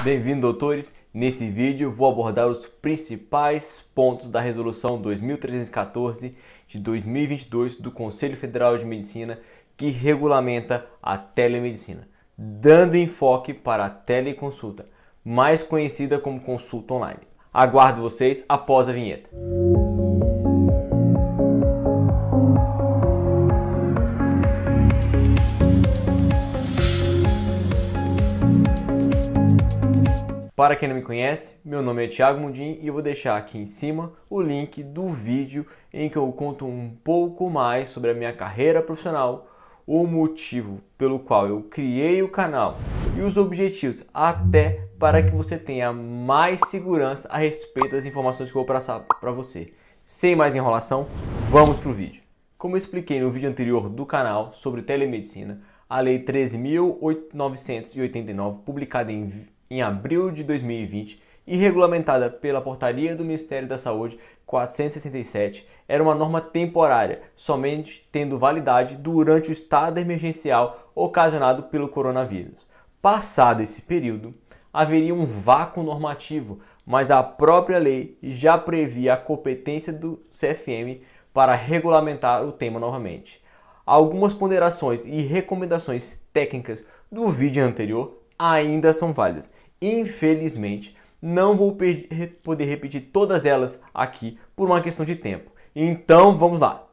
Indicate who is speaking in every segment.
Speaker 1: Bem-vindo, doutores! Nesse vídeo vou abordar os principais pontos da Resolução 2314 de 2022 do Conselho Federal de Medicina que regulamenta a telemedicina, dando enfoque para a teleconsulta, mais conhecida como consulta online. Aguardo vocês após a vinheta. Para quem não me conhece, meu nome é Thiago Mundim e eu vou deixar aqui em cima o link do vídeo em que eu conto um pouco mais sobre a minha carreira profissional, o motivo pelo qual eu criei o canal e os objetivos, até para que você tenha mais segurança a respeito das informações que eu vou passar para você. Sem mais enrolação, vamos para o vídeo. Como eu expliquei no vídeo anterior do canal sobre telemedicina, a Lei 13.989, publicada em abril de 2020 e regulamentada pela Portaria do Ministério da Saúde 467, era uma norma temporária, somente tendo validade durante o estado emergencial ocasionado pelo coronavírus. Passado esse período, haveria um vácuo normativo, mas a própria lei já previa a competência do CFM para regulamentar o tema novamente. Algumas ponderações e recomendações técnicas do vídeo anterior ainda são válidas. Infelizmente, não vou poder repetir todas elas aqui por uma questão de tempo. Então vamos lá.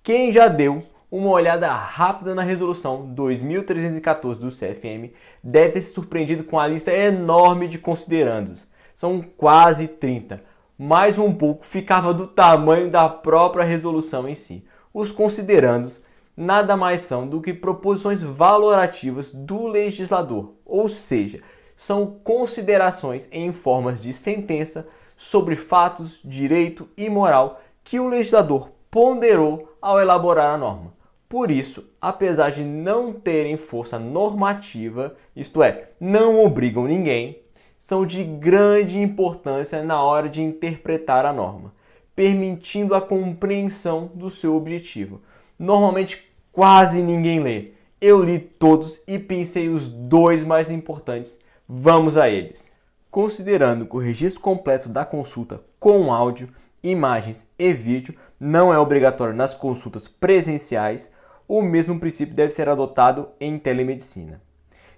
Speaker 1: Quem já deu uma olhada rápida na resolução 2314 do CFM deve ter se surpreendido com a lista enorme de considerandos. São quase 30. Mais um pouco ficava do tamanho da própria resolução em si. Os considerandos nada mais são do que proposições valorativas do legislador, ou seja, são considerações em formas de sentença sobre fatos, direito e moral que o legislador ponderou ao elaborar a norma. Por isso, apesar de não terem força normativa, isto é, não obrigam ninguém, são de grande importância na hora de interpretar a norma, permitindo a compreensão do seu objetivo. Normalmente quase ninguém lê. Eu li todos e pensei os dois mais importantes. Vamos a eles. Considerando que o registro completo da consulta com áudio, imagens e vídeo não é obrigatório nas consultas presenciais, o mesmo princípio deve ser adotado em telemedicina.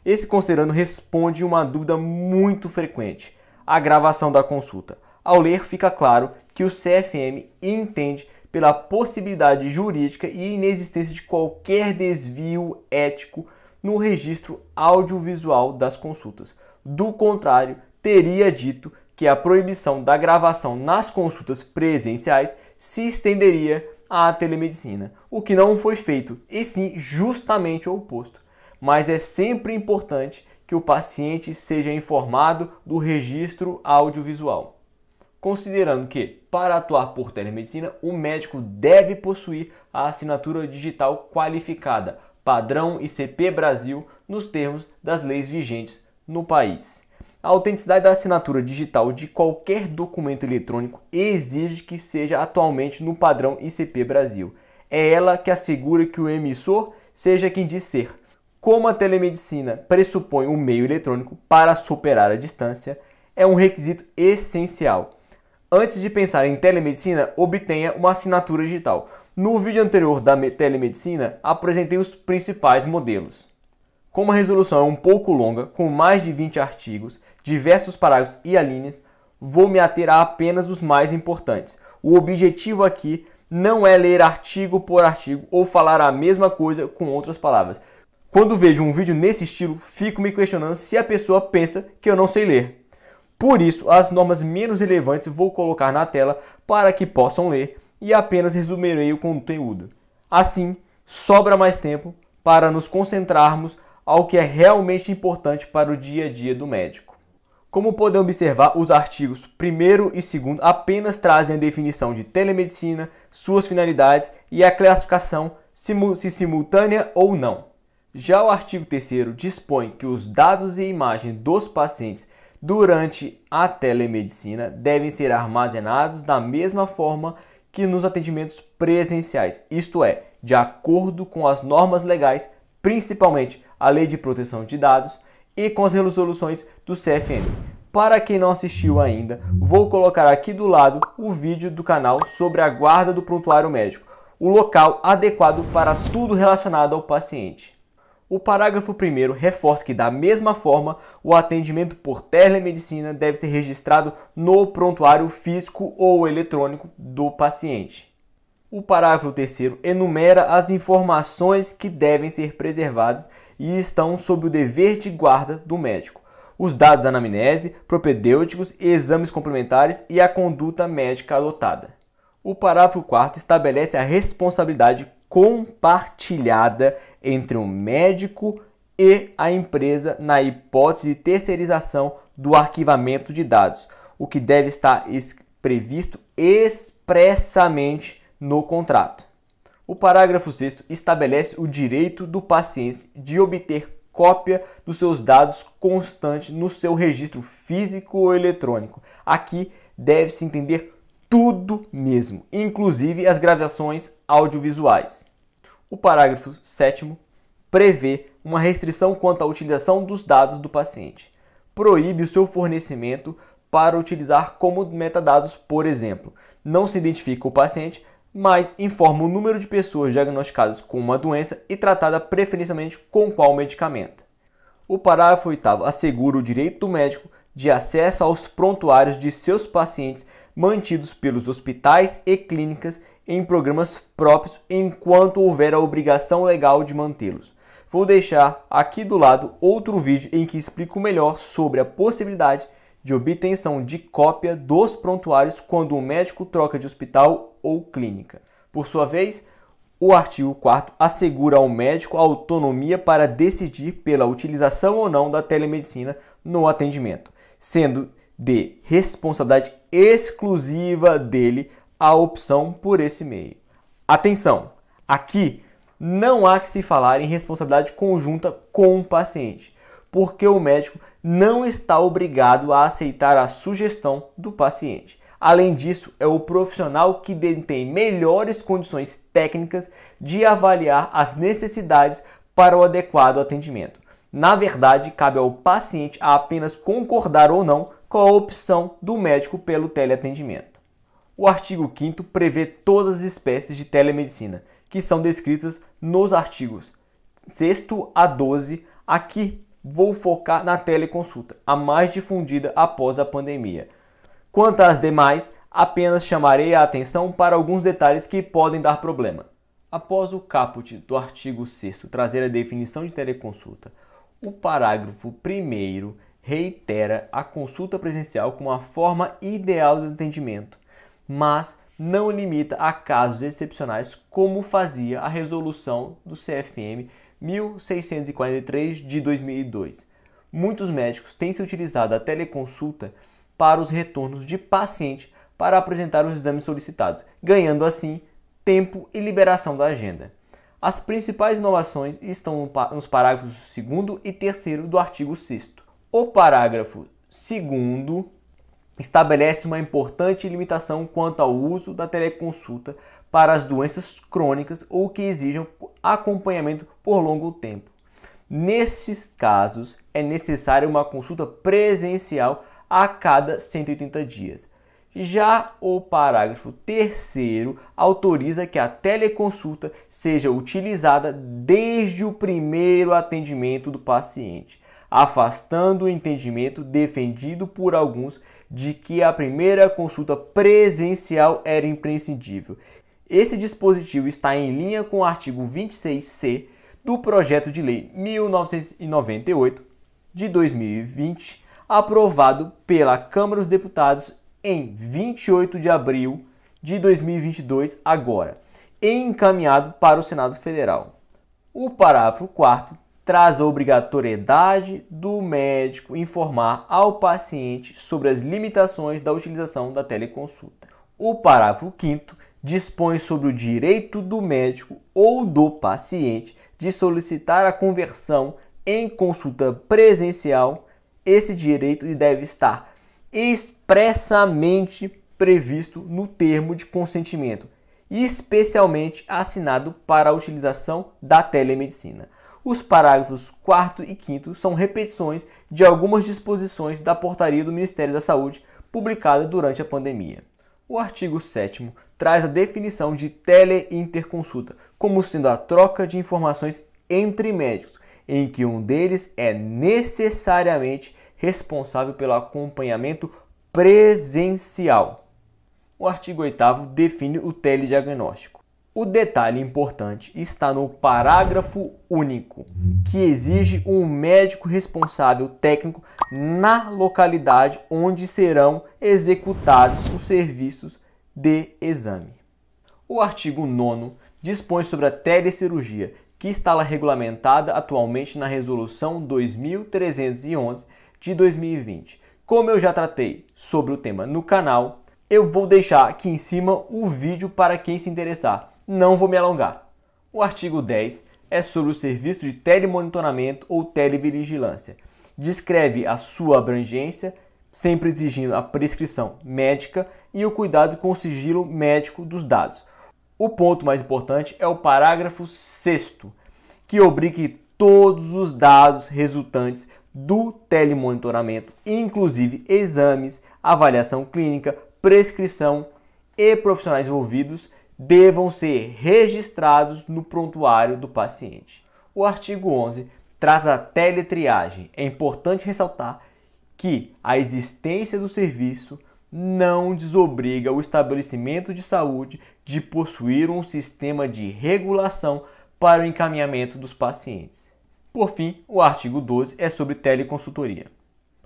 Speaker 1: Esse considerando responde uma dúvida muito frequente: a gravação da consulta. Ao ler, fica claro que o CFM entende pela possibilidade jurídica e inexistência de qualquer desvio ético no registro audiovisual das consultas. Do contrário, teria dito que a proibição da gravação nas consultas presenciais se estenderia à telemedicina, o que não foi feito, e sim justamente o oposto. Mas é sempre importante que o paciente seja informado do registro audiovisual. Considerando que, para atuar por telemedicina, o médico deve possuir a assinatura digital qualificada, padrão ICP Brasil, nos termos das leis vigentes no país. A autenticidade da assinatura digital de qualquer documento eletrônico exige que seja atualmente no padrão ICP Brasil. É ela que assegura que o emissor seja quem diz ser. Como a telemedicina pressupõe um meio eletrônico para superar a distância, é um requisito essencial. Antes de pensar em telemedicina, obtenha uma assinatura digital. No vídeo anterior da telemedicina, apresentei os principais modelos. Como a resolução é um pouco longa, com mais de 20 artigos, diversos parágrafos e alíneas, vou me ater a apenas os mais importantes. O objetivo aqui não é ler artigo por artigo ou falar a mesma coisa com outras palavras. Quando vejo um vídeo nesse estilo, fico me questionando se a pessoa pensa que eu não sei ler. Por isso, as normas menos relevantes vou colocar na tela para que possam ler e apenas resumirei o conteúdo. Assim, sobra mais tempo para nos concentrarmos ao que é realmente importante para o dia a dia do médico. Como podem observar, os artigos 1º e 2º apenas trazem a definição de telemedicina, suas finalidades e a classificação se simultânea ou não. Já o artigo 3º dispõe que os dados e imagens dos pacientes durante a telemedicina devem ser armazenados da mesma forma que nos atendimentos presenciais, isto é, de acordo com as normas legais, principalmente a Lei de Proteção de Dados e com as resoluções do CFM. Para quem não assistiu ainda, vou colocar aqui do lado o vídeo do canal sobre a guarda do prontuário médico, o local adequado para tudo relacionado ao paciente. O parágrafo 1º reforça que, da mesma forma, o atendimento por telemedicina deve ser registrado no prontuário físico ou eletrônico do paciente. O parágrafo 3º enumera as informações que devem ser preservadas e estão sob o dever de guarda do médico: os dados da anamnese, propedêuticos, exames complementares e a conduta médica adotada. O parágrafo 4º estabelece a responsabilidade compartilhada entre o médico e a empresa na hipótese de terceirização do arquivamento de dados, o que deve estar previsto expressamente no contrato. O parágrafo 6º estabelece o direito do paciente de obter cópia dos seus dados constante no seu registro físico ou eletrônico. Aqui deve-se entender tudo mesmo, inclusive as gravações audiovisuais. O parágrafo 7º prevê uma restrição quanto à utilização dos dados do paciente. Proíbe o seu fornecimento para utilizar como metadados, por exemplo. Não se identifica o paciente, mas informa o número de pessoas diagnosticadas com uma doença e tratada preferencialmente com qual medicamento. O parágrafo 8º assegura o direito do médico de acesso aos prontuários de seus pacientes mantidos pelos hospitais e clínicas em programas próprios enquanto houver a obrigação legal de mantê-los. Vou deixar aqui do lado outro vídeo em que explico melhor sobre a possibilidade de obtenção de cópia dos prontuários quando o médico troca de hospital ou clínica. Por sua vez, o artigo 4º assegura ao médico a autonomia para decidir pela utilização ou não da telemedicina no atendimento, sendo de responsabilidade exclusiva dele a opção por esse meio. Atenção! Aqui não há que se falar em responsabilidade conjunta com o paciente, porque o médico não está obrigado a aceitar a sugestão do paciente. Além disso, é o profissional que detém melhores condições técnicas de avaliar as necessidades para o adequado atendimento. Na verdade, cabe ao paciente a apenas concordar ou não com a opção do médico pelo teleatendimento. O artigo 5º prevê todas as espécies de telemedicina, que são descritas nos artigos 6º a 12. Aqui vou focar na teleconsulta, a mais difundida após a pandemia. Quanto às demais, apenas chamarei a atenção para alguns detalhes que podem dar problema. Após o caput do artigo 6º trazer a definição de teleconsulta, o parágrafo 1º reitera a consulta presencial como a forma ideal de atendimento, mas não limita a casos excepcionais como fazia a resolução do CFM 1643 de 2002. Muitos médicos têm se utilizado a teleconsulta para os retornos de paciente para apresentar os exames solicitados, ganhando assim tempo e liberação da agenda. As principais inovações estão nos parágrafos 2º e 3º do artigo 6º. O parágrafo 2º estabelece uma importante limitação quanto ao uso da teleconsulta para as doenças crônicas ou que exijam acompanhamento por longo tempo. Nestes casos, é necessária uma consulta presencial a cada 180 dias. Já o parágrafo 3º autoriza que a teleconsulta seja utilizada desde o primeiro atendimento do paciente, afastando o entendimento defendido por alguns de que a primeira consulta presencial era imprescindível. Esse dispositivo está em linha com o artigo 26C do projeto de lei 1998 de 2020, aprovado pela Câmara dos Deputados em 28 de abril de 2022, agora, e encaminhado para o Senado Federal. O parágrafo 4º traz a obrigatoriedade do médico informar ao paciente sobre as limitações da utilização da teleconsulta. O parágrafo 5º dispõe sobre o direito do médico ou do paciente de solicitar a conversão em consulta presencial. Esse direito deve estar expressamente previsto no termo de consentimento, especialmente assinado para a utilização da telemedicina. Os parágrafos 4º e 5º são repetições de algumas disposições da portaria do Ministério da Saúde publicada durante a pandemia. O artigo 7º traz a definição de teleinterconsulta como sendo a troca de informações entre médicos, em que um deles é necessariamente responsável pelo acompanhamento presencial. O artigo 8º define o telediagnóstico. O detalhe importante está no parágrafo único, que exige um médico responsável técnico na localidade onde serão executados os serviços de exame. O artigo 9º dispõe sobre a telecirurgia, que está lá regulamentada atualmente na Resolução 2311 de 2020. Como eu já tratei sobre o tema no canal, eu vou deixar aqui em cima o vídeo para quem se interessar. Não vou me alongar. O artigo 10 é sobre o serviço de telemonitoramento ou televigilância. Descreve a sua abrangência, sempre exigindo a prescrição médica e o cuidado com o sigilo médico dos dados. O ponto mais importante é o parágrafo 6º, que obriga que todos os dados resultantes do telemonitoramento, inclusive exames, avaliação clínica, prescrição e profissionais envolvidos, devam ser registrados no prontuário do paciente. O artigo 11 trata da teletriagem. É importante ressaltar que a existência do serviço não desobriga o estabelecimento de saúde de possuir um sistema de regulação para o encaminhamento dos pacientes. Por fim, o artigo 12 é sobre teleconsultoria.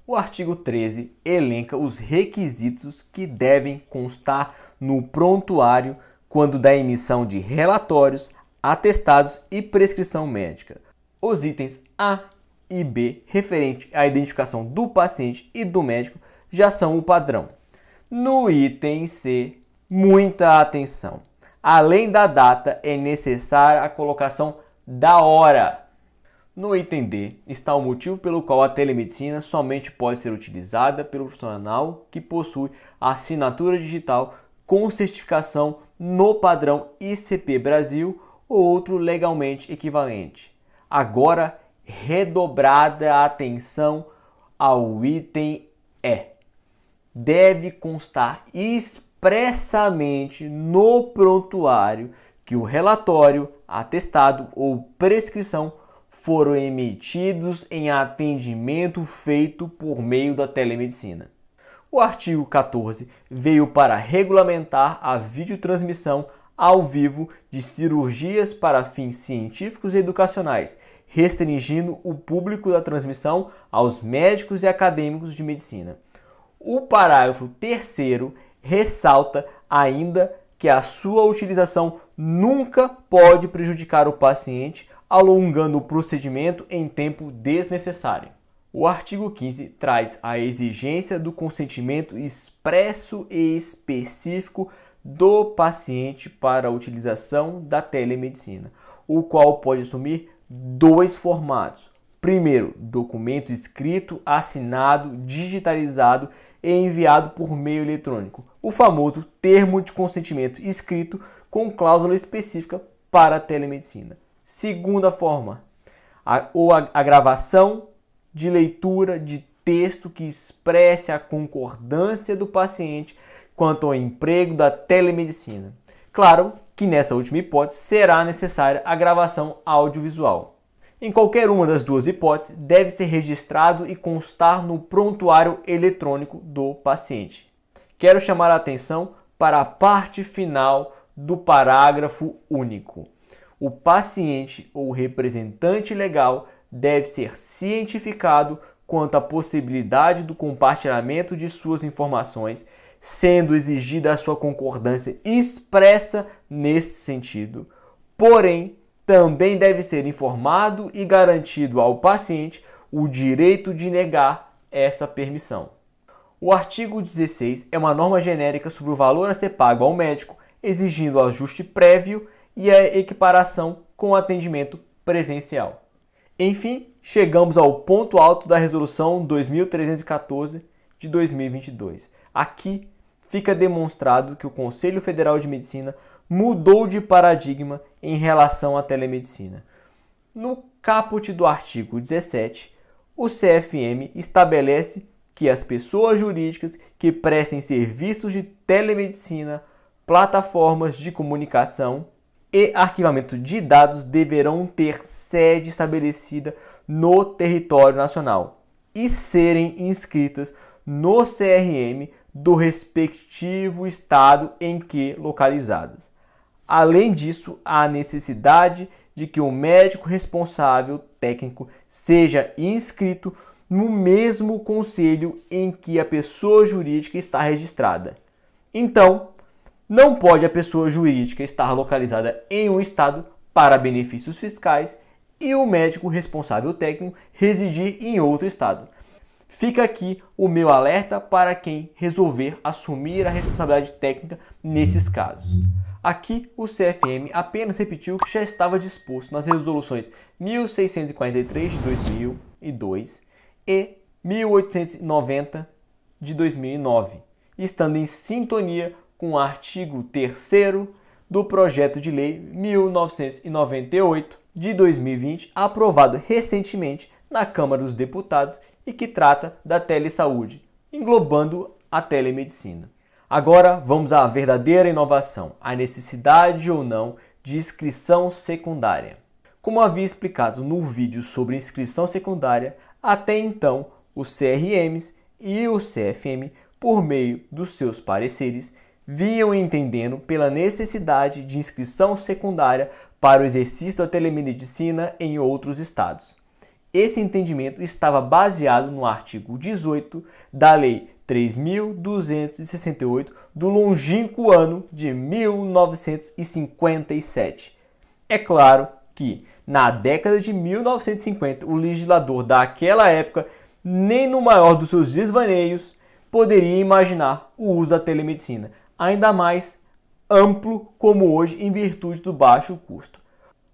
Speaker 1: O artigo 13 elenca os requisitos que devem constar no prontuário quando da emissão de relatórios, atestados e prescrição médica. Os itens A e B, referente à identificação do paciente e do médico, já são o padrão. No item C, muita atenção. Além da data, é necessária a colocação da hora. No item D, está o motivo pelo qual a telemedicina somente pode ser utilizada pelo profissional que possui assinatura digital com certificação no padrão ICP Brasil ou outro legalmente equivalente. Agora, redobrada a atenção ao item E. Deve constar expressamente no prontuário que o relatório, atestado ou prescrição foram emitidos em atendimento feito por meio da telemedicina. O artigo 14 veio para regulamentar a videotransmissão ao vivo de cirurgias para fins científicos e educacionais, restringindo o público da transmissão aos médicos e acadêmicos de medicina. O parágrafo 3º ressalta ainda que a sua utilização nunca pode prejudicar o paciente, alongando o procedimento em tempo desnecessário. O artigo 15 traz a exigência do consentimento expresso e específico do paciente para a utilização da telemedicina, o qual pode assumir dois formatos. Primeiro, documento escrito, assinado, digitalizado e enviado por meio eletrônico, o famoso termo de consentimento escrito com cláusula específica para a telemedicina. Segunda forma, a gravação de leitura de texto que expresse a concordância do paciente quanto ao emprego da telemedicina. Claro que nessa última hipótese será necessária a gravação audiovisual. Em qualquer uma das duas hipóteses, deve ser registrado e constar no prontuário eletrônico do paciente. Quero chamar a atenção para a parte final do parágrafo único. O paciente ou representante legal deve ser cientificado quanto à possibilidade do compartilhamento de suas informações, sendo exigida a sua concordância expressa nesse sentido. Porém, também deve ser informado e garantido ao paciente o direito de negar essa permissão. O artigo 16 é uma norma genérica sobre o valor a ser pago ao médico, exigindo o ajuste prévio e a equiparação com o atendimento presencial. Enfim, chegamos ao ponto alto da Resolução 2314 de 2022. Aqui fica demonstrado que o Conselho Federal de Medicina mudou de paradigma em relação à telemedicina. No caput do artigo 17, o CFM estabelece que as pessoas jurídicas que prestem serviços de telemedicina, plataformas de comunicação e arquivamento de dados deverão ter sede estabelecida no território nacional e serem inscritas no CRM do respectivo estado em que localizadas. Além disso, há necessidade de que o médico responsável técnico seja inscrito no mesmo conselho em que a pessoa jurídica está registrada. Então, não pode a pessoa jurídica estar localizada em um estado para benefícios fiscais e o médico responsável técnico residir em outro estado. Fica aqui o meu alerta para quem resolver assumir a responsabilidade técnica nesses casos. Aqui o CFM apenas repetiu o que já estava disposto nas resoluções 1643 de 2002 e 1890 de 2009, estando em sintonia com o artigo 3º do projeto de lei 1998 de 2020, aprovado recentemente na Câmara dos Deputados e que trata da telesaúde, englobando a telemedicina. Agora vamos à verdadeira inovação, a necessidade ou não de inscrição secundária. Como havia explicado no vídeo sobre inscrição secundária, até então os CRMs e o CFM, por meio dos seus pareceres, vinham entendendo pela necessidade de inscrição secundária para o exercício da telemedicina em outros estados. Esse entendimento estava baseado no artigo 18 da Lei 3.268 do longínquo ano de 1957. É claro que, na década de 1950, o legislador daquela época, nem no maior dos seus desvaneios, poderia imaginar o uso da telemedicina, ainda mais amplo como hoje em virtude do baixo custo.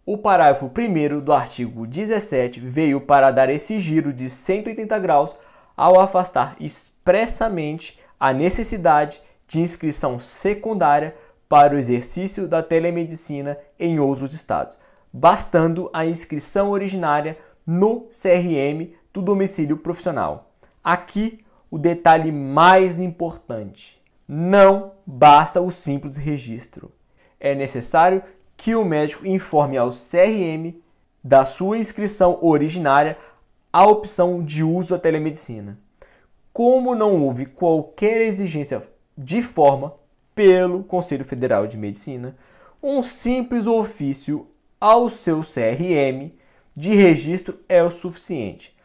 Speaker 1: O parágrafo 1º do artigo 17 veio para dar esse giro de 180 graus ao afastar expressamente a necessidade de inscrição secundária para o exercício da telemedicina em outros estados, bastando a inscrição originária no CRM do domicílio profissional. Aqui, o detalhe mais importante: não basta o simples registro. É necessário que o médico informe ao CRM da sua inscrição originária a opção de uso da telemedicina. Como não houve qualquer exigência de forma pelo Conselho Federal de Medicina, um simples ofício ao seu CRM de registro é o suficiente.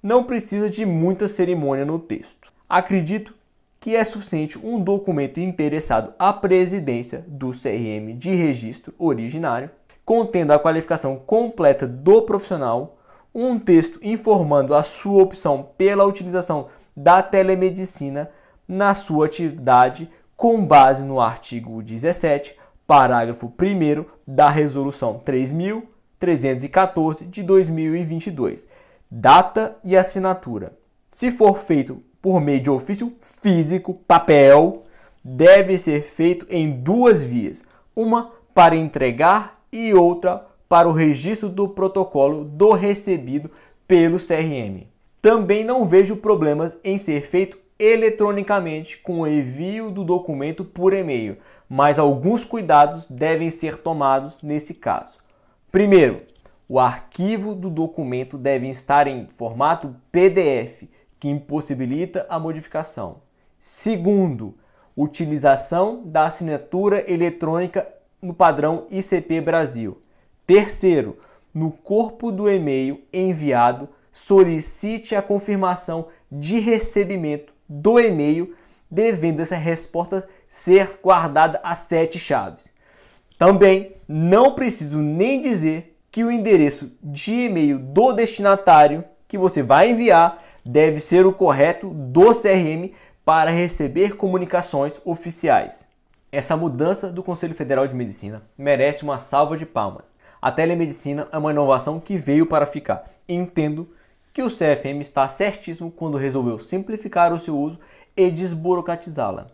Speaker 1: Não precisa de muita cerimônia no texto. Acredito que é suficiente um documento endereçado à presidência do CRM de registro originário, contendo a qualificação completa do profissional, um texto informando a sua opção pela utilização da telemedicina na sua atividade com base no artigo 17, parágrafo 1º da Resolução 3.314 de 2022, data e assinatura. Se for feito por meio de ofício físico, papel, deve ser feito em duas vias, uma para entregar e outra para o registro do protocolo do recebido pelo CRM. Também não vejo problemas em ser feito eletronicamente com o envio do documento por e-mail, mas alguns cuidados devem ser tomados nesse caso. Primeiro, o arquivo do documento deve estar em formato PDF, que impossibilita a modificação. Segundo, utilização da assinatura eletrônica no padrão ICP Brasil. Terceiro, no corpo do e-mail enviado, solicite a confirmação de recebimento do e-mail, devendo essa resposta ser guardada a 7 chaves. Também não preciso nem dizer que o endereço de e-mail do destinatário que você vai enviar deve ser o correto do CRM para receber comunicações oficiais. Essa mudança do Conselho Federal de Medicina merece uma salva de palmas. A telemedicina é uma inovação que veio para ficar. Entendo que o CFM está certíssimo quando resolveu simplificar o seu uso e desburocratizá-la.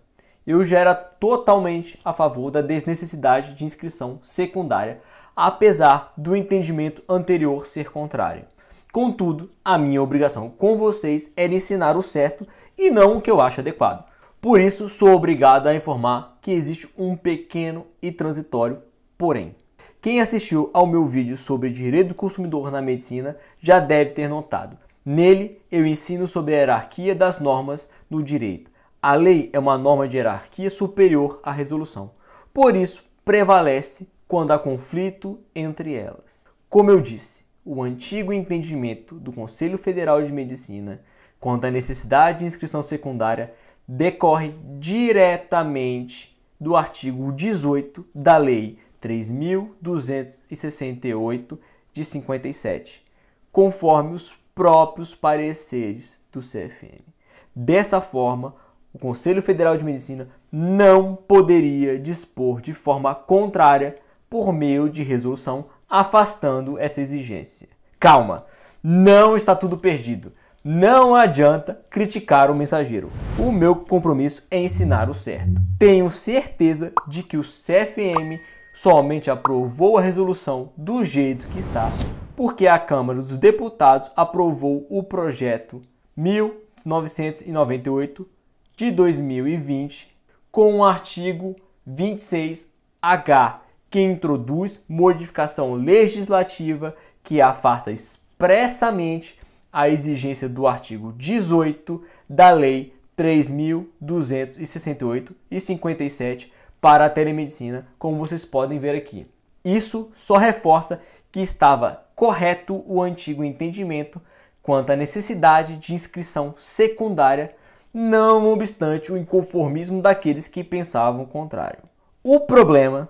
Speaker 1: Eu já era totalmente a favor da desnecessidade de inscrição secundária, apesar do entendimento anterior ser contrário. Contudo, a minha obrigação com vocês é ensinar o certo e não o que eu acho adequado. Por isso, sou obrigado a informar que existe um pequeno e transitório porém. Quem assistiu ao meu vídeo sobre direito do consumidor na medicina já deve ter notado. Nele, eu ensino sobre a hierarquia das normas no direito. A lei é uma norma de hierarquia superior à resolução. Por isso, prevalece quando há conflito entre elas. Como eu disse, o antigo entendimento do Conselho Federal de Medicina quanto à necessidade de inscrição secundária decorre diretamente do artigo 18 da Lei 3.268 de 57, conforme os próprios pareceres do CFM. Dessa forma, o Conselho Federal de Medicina não poderia dispor de forma contrária por meio de resolução afastando essa exigência. Calma, não está tudo perdido. Não adianta criticar o mensageiro. O meu compromisso é ensinar o certo. Tenho certeza de que o CFM somente aprovou a resolução do jeito que está, porque a Câmara dos Deputados aprovou o projeto 1998 de 2020 com o artigo 26H, que introduz modificação legislativa que afasta expressamente a exigência do artigo 18 da Lei 3.268 e 57 para a telemedicina, como vocês podem ver aqui. Isso só reforça que estava correto o antigo entendimento quanto à necessidade de inscrição secundária, não obstante o inconformismo daqueles que pensavam o contrário. O problema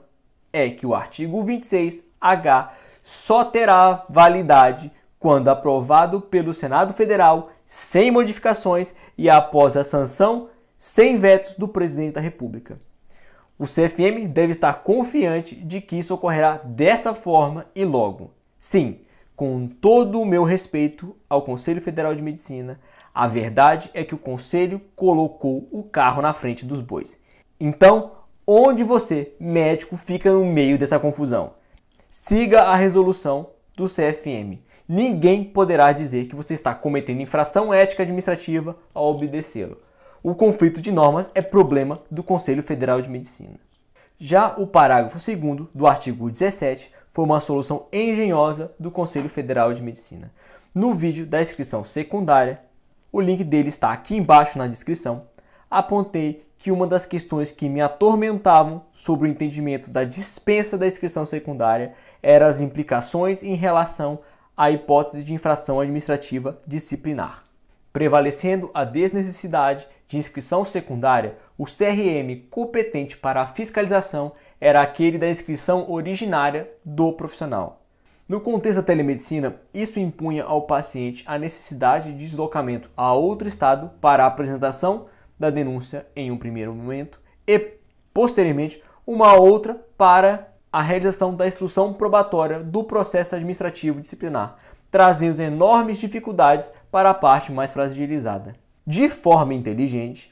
Speaker 1: é que o artigo 26H só terá validade quando aprovado pelo Senado Federal, sem modificações e após a sanção sem vetos do Presidente da República. O CFM deve estar confiante de que isso ocorrerá dessa forma e logo. Sim, com todo o meu respeito ao Conselho Federal de Medicina, a verdade é que o Conselho colocou o carro na frente dos bois. Então, onde você, médico, fica no meio dessa confusão? Siga a resolução do CFM. Ninguém poderá dizer que você está cometendo infração ética administrativa ao obedecê-lo. O conflito de normas é problema do Conselho Federal de Medicina. Já o parágrafo 2º do artigo 17 foi uma solução engenhosa do Conselho Federal de Medicina. No vídeo da inscrição secundária, o link dele está aqui embaixo na descrição, apontei que uma das questões que me atormentavam sobre o entendimento da dispensa da inscrição secundária eram as implicações em relação à hipótese de infração administrativa disciplinar. Prevalecendo a desnecessidade de inscrição secundária, o CRM competente para a fiscalização era aquele da inscrição originária do profissional. No contexto da telemedicina, isso impunha ao paciente a necessidade de deslocamento a outro estado para a apresentação da denúncia em um primeiro momento e, posteriormente, uma outra para a realização da instrução probatória do processo administrativo disciplinar, trazendo enormes dificuldades para a parte mais fragilizada. De forma inteligente,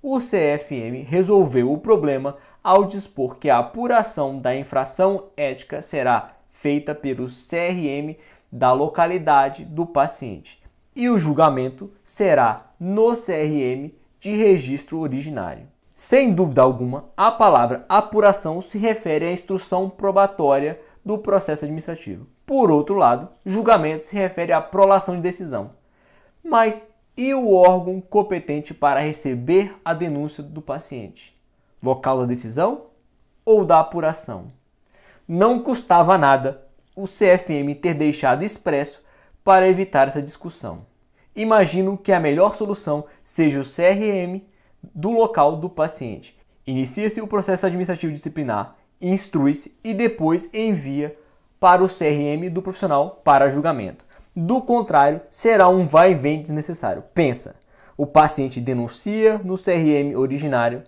Speaker 1: o CFM resolveu o problema ao dispor que a apuração da infração ética será feita pelo CRM da localidade do paciente e o julgamento será no CRM de registro originário. Sem dúvida alguma, a palavra apuração se refere à instrução probatória do processo administrativo. Por outro lado, julgamento se refere à prolação de decisão. Mas e o órgão competente para receber a denúncia do paciente? Local da decisão ou da apuração? Não custava nada o CFM ter deixado expresso para evitar essa discussão. Imagino que a melhor solução seja o CRM do local do paciente. Inicia-se o processo administrativo disciplinar, instrui-se e depois envia para o CRM do profissional para julgamento. Do contrário, será um vai e vem desnecessário. Pensa, o paciente denuncia no CRM originário,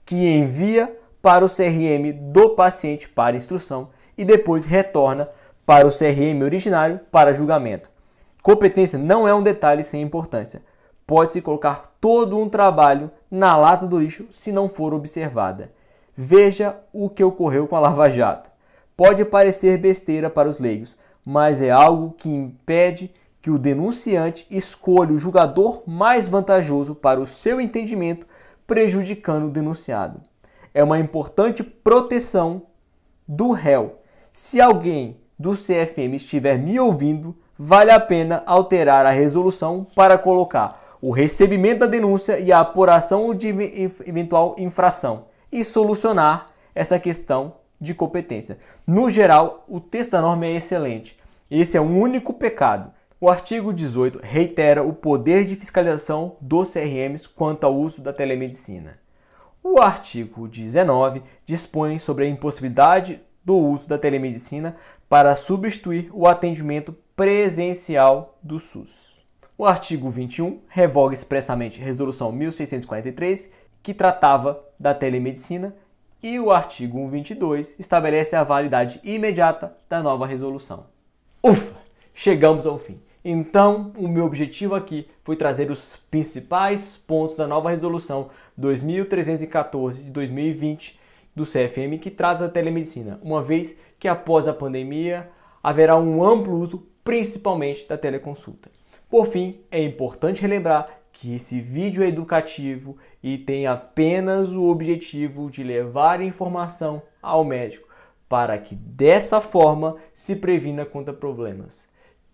Speaker 1: que envia para o CRM do paciente para instrução e depois retorna para o CRM originário para julgamento. Competência não é um detalhe sem importância. Pode-se colocar todo um trabalho na lata do lixo se não for observada. Veja o que ocorreu com a Lava Jato. pode parecer besteira para os leigos, mas é algo que impede que o denunciante escolha o julgador mais vantajoso para o seu entendimento, prejudicando o denunciado. É uma importante proteção do réu. Se alguém do CFM estiver me ouvindo, vale a pena alterar a resolução para colocar o recebimento da denúncia e a apuração de eventual infração e solucionar essa questão de competência. No geral, o texto da norma é excelente. Esse é o único pecado. O artigo 18 reitera o poder de fiscalização dos CRMs quanto ao uso da telemedicina. O artigo 19 dispõe sobre a impossibilidade do uso da telemedicina para substituir o atendimento presencial do SUS. O artigo 21 revoga expressamente a Resolução 1643, que tratava da telemedicina, e o artigo 122 estabelece a validade imediata da nova resolução. Ufa! Chegamos ao fim. Então, o meu objetivo aqui foi trazer os principais pontos da nova resolução 2314 de 2020 do CFM, que trata da telemedicina, uma vez que após a pandemia haverá um amplo uso, principalmente da teleconsulta. Por fim, é importante relembrar que esse vídeo é educativo e tem apenas o objetivo de levar informação ao médico, para que dessa forma se previna contra problemas.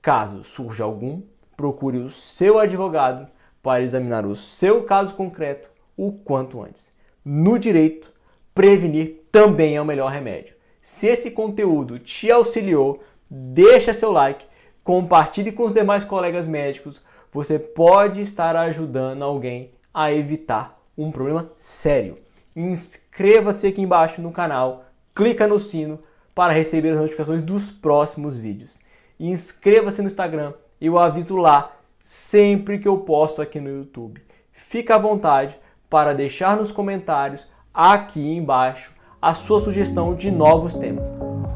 Speaker 1: Caso surja algum, procure o seu advogado para examinar o seu caso concreto o quanto antes. No direito, prevenir também é o melhor remédio. Se esse conteúdo te auxiliou, deixa seu like, compartilhe com os demais colegas médicos. Você pode estar ajudando alguém a evitar um problema sério. Inscreva-se aqui embaixo no canal, clica no sino para receber as notificações dos próximos vídeos. Inscreva-se no Instagram, eu aviso lá sempre que eu posto aqui no YouTube. Fique à vontade para deixar nos comentários aqui embaixo a sua sugestão de novos temas.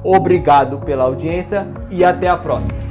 Speaker 1: Obrigado pela audiência e até a próxima.